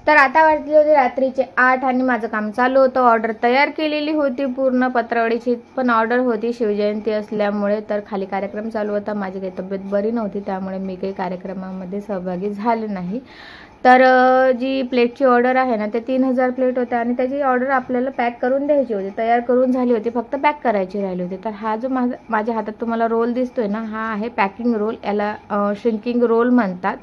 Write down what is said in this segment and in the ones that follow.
तर आता वाजले होते रात्रीचे 8 आणि माझं काम चालू होतं. ऑर्डर तयार केलेली होती पूर्ण पत्रावळीची, पण ऑर्डर होती शिवजयंती असल्यामुळे तर खाली कार्यक्रम चालू होता. माझी काही तब्येत बरी नव्हती त्यामुळे मी काही कार्यक्रमामध्ये सहभागी झाले नाही. तर जी प्लेटची ऑर्डर आहे ना ते 3000 प्लेट होत्या आणि त्याची ऑर्डर आपल्याला पॅक करून द्यायची होती. तयार करून झाली होती, फक्त पॅक करायची राहिली होती. तर हा जो माझ्या हातात तुम्हाला रोल दिसतोय ना, हा आहे पॅकिंग रोल. याला श्रिंकिंग रोल म्हणतात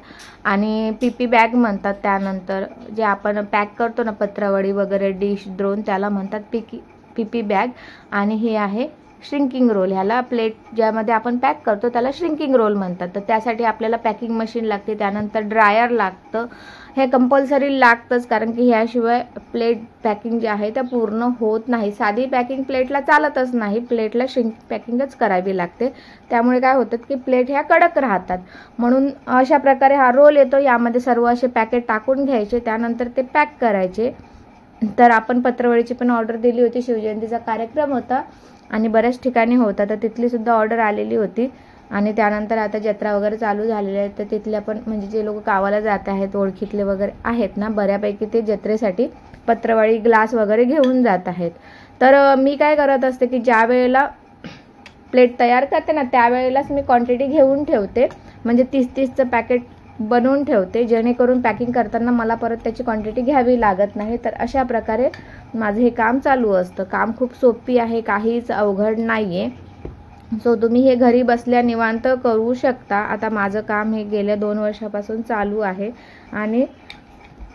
आणि पीपी बॅग म्हणतात. त्यानंतर जे आपण पॅक करतो ना पत्रावळी वगैरे डिश द्रोण, त्याला म्हणतात पीपी बॅग. आणि हे आहे श्रिंकिंग रोल. ह्याला प्लेट ज्यामध्ये आपण पॅक करतो त्याला श्रिंकिंग रोल म्हणतात. तर त्यासाठी आपल्याला पॅकिंग मशीन लागते, त्यानंतर ड्रायर लागतं. हे कंपल्सरी लागतंच, कारण की ह्याशिवाय प्लेट पॅकिंग जी आहे त्या पूर्ण होत नाही. साधी पॅकिंग प्लेटला चालतच नाही, प्लेटला श्रिंक पॅकिंगच करावी लागते. त्यामुळे काय होतं की प्लेट ह्या कडक राहतात. म्हणून अशा प्रकारे हा रोल येतो. यामध्ये सर्व असे पॅकेट टाकून घ्यायचे, त्यानंतर ते पॅक करायचे. तर आपण पत्रावळीची पण ऑर्डर दिली होती, शिवजयंतीचा कार्यक्रम होता आणि बऱ्याच ठिकाणी होता, तर तिथली सुद्धा ऑर्डर आलेली होती. आणि त्यानंतर आता जत्रा वगैरे चालू झालेली आहे, तर तिथल्या पण म्हणजे जे लोक गावाला जात आहेत ओळखीतले वगैरे आहेत ना, बऱ्यापैकी ते जत्रेसाठी पत्रावळी ग्लास वगैरे घेऊन जात आहेत. तर मी काय करत असते की ज्या वेळेला प्लेट तयार करते ना त्यावेळेलाच मी क्वांटिटी घेऊन ठेवते, म्हणजे 30-30चं पॅकेट बनवून ठेवते, जेणेकरून पॅकिंग करताना मला परत त्याची क्वांटिटी घ्यावी लागत नाही. तर अशा प्रकारे माझं हे काम चालू असतं. काम खूप सोपी आहे, काहीच अवघड नाही आहे. सो तुम्ही हे घरी बसल्या निवांत करू शकता. आता माझं काम हे गेल्या 2 वर्षापासून चालू आहे आणि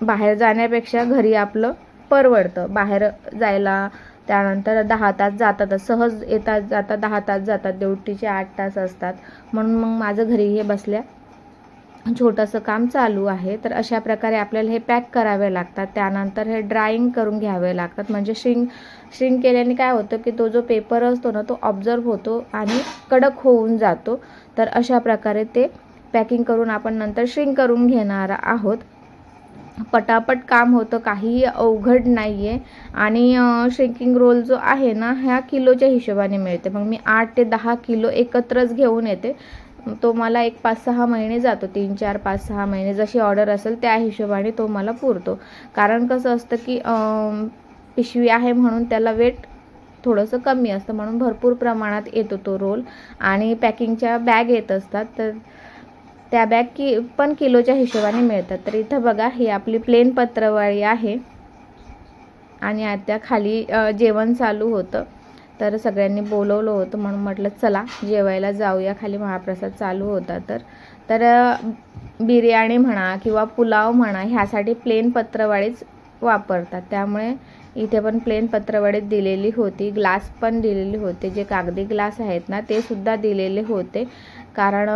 बाहेर जाण्यापेक्षा घरी आपलं परवडतं. बाहेर जायला त्यानंतर 10 तास जातात, सहज येतात जातात 10 तास जातात, ड्युटीचे 8 तास असतात. म्हणून मग माझं घरी हे बसल्या छोटंसं काम चालू आहे. तर अशा प्रकारे आपल्याला हे पॅक करावे लागतात, त्यानंतर हे ड्राईंग करून घ्यावे लागतात. म्हणजे श्रिंक केल्याने काय होतं की तो जो पेपर असतो ना तो ऑब्झर्व होतो आणि कडक होऊन जातो. तर अशा प्रकारे ते पॅकिंग करून आपण नंतर श्रिंक करून घेणार आहोत. पटापट काम होतं, काहीही अवघड नाही आहे. आणि श्रिंकिंग रोल जो आहे ना ह्या किलोच्या हिशोबाने मिळते. मग मी 8 ते 10 किलो एकत्रच घेऊन येते. तो मला एक 5-6 महिने जातो, 3-4 5-6 महिने जशी ऑर्डर असेल त्या हिशोबाने तो मला पुरतो. कारण कसं असतं की पिशवी आहे म्हणून त्याला वेट थोडंसं कमी असतं, म्हणून भरपूर प्रमाणात येतो तो रोल. आणि पॅकिंगच्या बॅग येत असतात, तर त्या बॅग पण किलोच्या हिशोबाने मिळतात. तर इथं बघा ही आपली प्लेन पत्रावळी आहे आणि आता खाली जेवण चालू होतं. तर सगळ्यांनी बोलवलं होतं म्हणून म्हटलं चला जेवायला जाऊया, खाली महाप्रसाद चालू होता. तर बिर्याणी म्हणा किंवा पुलाव म्हणा ह्यासाठी प्लेन पत्रावळीच वापरतात. त्यामुळे इथे पण प्लेन पत्रावळी दिलेली होती. ग्लास पण दिलेले होते, जे कागदी ग्लास आहेत ना ते सुद्धा दिलेले होते. कारण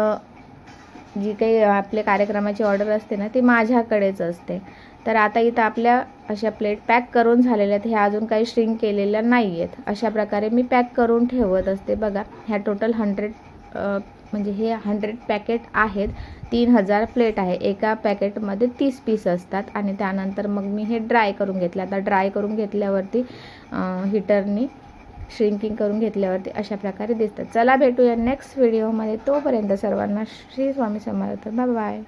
जी काही आपल्या कार्यक्रमाची ऑर्डर असते ना ती माझ्याकडेच असते. तर आता इथं आपल्या अशा प्लेट पॅक करून झालेल्या आहेत. ह्या अजून काही श्रिंक केलेल्या नाही आहेत. अशा प्रकारे मी पॅक करून ठेवत असते. बघा ह्या टोटल 100 म्हणजे हे 100 पॅकेट आहेत. 3000 प्लेट आहे. एका पॅकेटमध्ये 30 पीस असतात. आणि त्यानंतर मग मी हे ड्राय करून घेतले. आता ड्राय करून घेतल्यावरती हीटरनी श्रिंकिंग करून घेतल्यावरती अशा प्रकारे दिसतात. चला भेटूया नेक्स्ट व्हिडिओमध्ये. तोपर्यंत सर्वांना श्री स्वामी समर्थ. Bye bye.